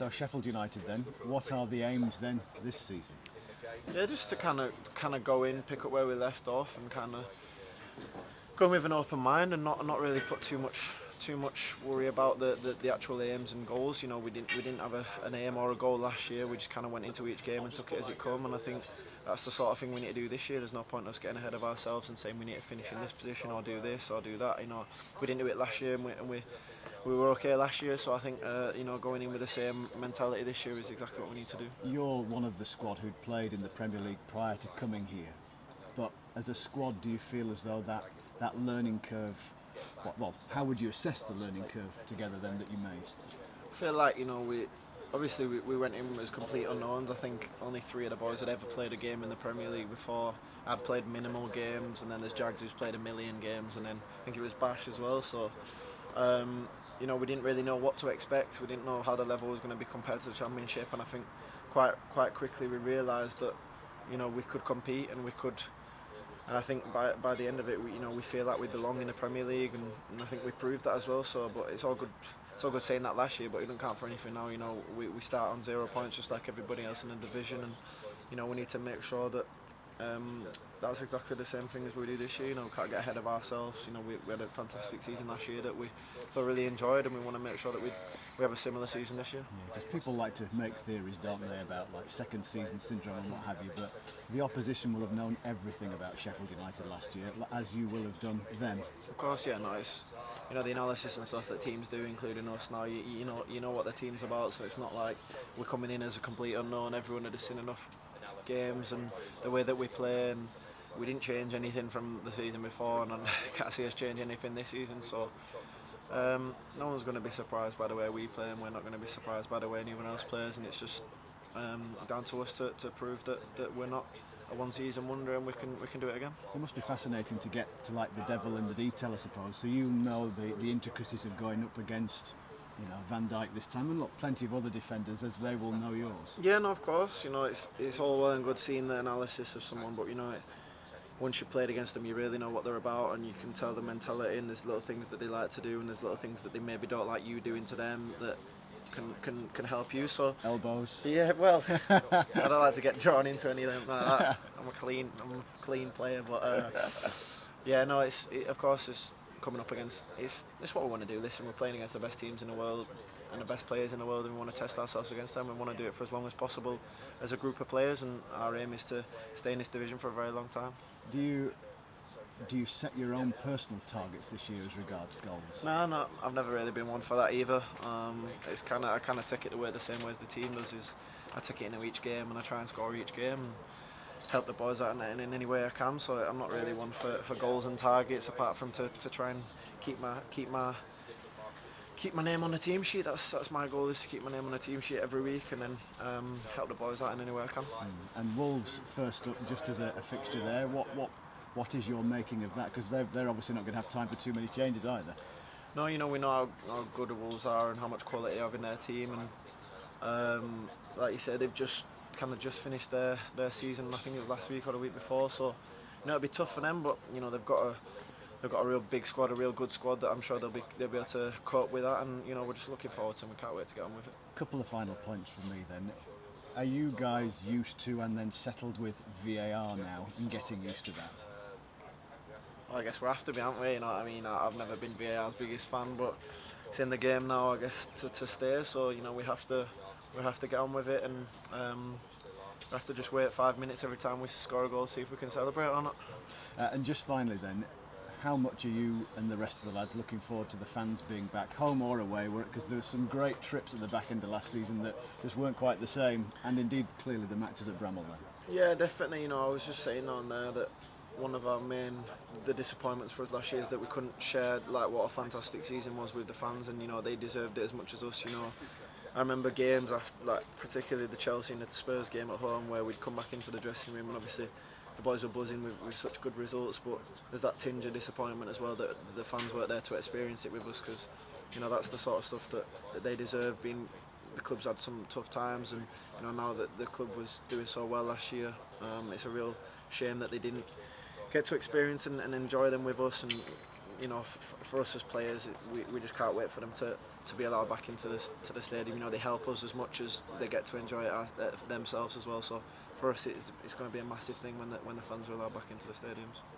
So Sheffield United then, what are the aims then this season? Yeah, just to kind of go in, pick up where we left off, and kind of go in with an open mind and not really put too much worry about the actual aims and goals. You know, we didn't have an aim or a goal last year. We just kind of went into each game and took it as it come. And I think that's the sort of thing we need to do this year. There's no point in us getting ahead of ourselves and saying we need to finish in this position or do this or do that. You know, we didn't do it last year, and we were okay last year. So I think you know, going in with the same mentality this year is exactly what we need to do. You're one of the squad who'd played in the Premier League prior to coming here, but as a squad, do you feel as though that learning curve? Well, how would you assess the learning curve together then that you made? I feel like, you know, we went in as complete unknowns. I think only 3 of the boys had ever played a game in the Premier League before. I'd played minimal games, and then there's Jags who's played 1 million games, and then I think it was Bash as well. So, you know, we didn't really know what to expect. We didn't know how the level was going to be compared to the Championship, and I think quite quickly we realised that, you know, we could compete and we could. And I think by the end of it, we feel like we belong in the Premier League, and I think we proved that as well. So, but it's all good saying that last year, but it doesn't count for anything now. You know, we start on 0 points just like everybody else in the division, and you know, we need to make sure that that's exactly the same thing as we do this year. You know, we can't get ahead of ourselves. You know, we had a fantastic season last year that we thoroughly enjoyed, and we want to make sure that we have a similar season this year. Yeah, because people like to make theories, don't they, about like second season syndrome and what have you, but the opposition will have known everything about Sheffield United last year, as you will have done then. Of course, yeah, no, it's, you know, the analysis and stuff that teams do, including us now, you know what the team's about, so it's not like we're coming in as a complete unknown. Everyone had seen enough games and the way that we play, and we didn't change anything from the season before, and I can't see us change anything this season. So no one's going to be surprised by the way we play, and we're not going to be surprised by the way anyone else plays, and it's just down to us to prove that we're not a one-season wonder, and we can do it again. It must be fascinating to get to like the devil in the detail, I suppose. So you know the intricacies of going up against, you know, Van Dijk this time, and look, plenty of other defenders, as they will know yours. Yeah, no, of course. You know, it's all well and good seeing the analysis of someone, but you know, once you've played against them, you really know what they're about, and you can tell the mentality. And there's little things that they like to do, and there's little things that they maybe don't like you doing to them that can help you. So elbows. Yeah, well, I don't like to get drawn into any of them like that. I'm a clean player, but yeah, no, of course it's coming up against. It's what we want to do. Listen, we're playing against the best teams in the world and the best players in the world, and we want to test ourselves against them. We want to do it for as long as possible as a group of players, and our aim is to stay in this division for a very long time. Do you set your own personal targets this year as regards goals? No, I've never really been one for that either. It's I kind of take it the same way as the team does. Is I take it into each game and I try and score each game and help the boys out in any way I can. So I'm not really one for goals and targets, apart from to try and keep my name on the team sheet. That's my goal, is to keep my name on the team sheet every week, and then help the boys out in any way I can. And Wolves first up, just as a fixture there. What is your making of that? Because they're obviously not going to have time for too many changes either. No, you know, we know how good the Wolves are and how much quality they have in their team, and like you said, they've just finished their season. I think it was last week or the week before. So you know, it'll be tough for them, but you know, they've got a real big squad, a real good squad that I'm sure they'll be able to cope with that, and you know, we're just looking forward to it, and we can't wait to get on with it. A couple of final points from me then. Are you guys used to and then settled with VAR now and getting used to that? Well, I guess we have to be, aren't we? You know what I mean? I've never been VAR's biggest fan, but it's in the game now, I guess, to stay. So you know, we have to get on with it, and we have to just wait 5 minutes every time we score a goal, see if we can celebrate or not. And just finally then, how much are you and the rest of the lads looking forward to the fans being back, home or away? Because there were some great trips at the back end of last season that just weren't quite the same, and indeed clearly the matches at Bramall then. Yeah, definitely. You know, I was just saying on there that one of the disappointments for us last year is that we couldn't share like what a fantastic season was with the fans, and you know, they deserved it as much as us. You know, I remember games after, like particularly the Chelsea and the Spurs game at home, where we'd come back into the dressing room and obviously the boys were buzzing with such good results, but there's that tinge of disappointment as well that the fans weren't there to experience it with us, because you know, that's the sort of stuff that they deserve. The club's had some tough times, and you know, now that the club was doing so well last year, it's a real shame that they didn't get to experience and enjoy them with us. And you know, for us as players, we just can't wait for them to be allowed back into the stadium. You know, they help us as much as they get to enjoy it themselves as well. So for us, it's going to be a massive thing when the fans are allowed back into the stadiums.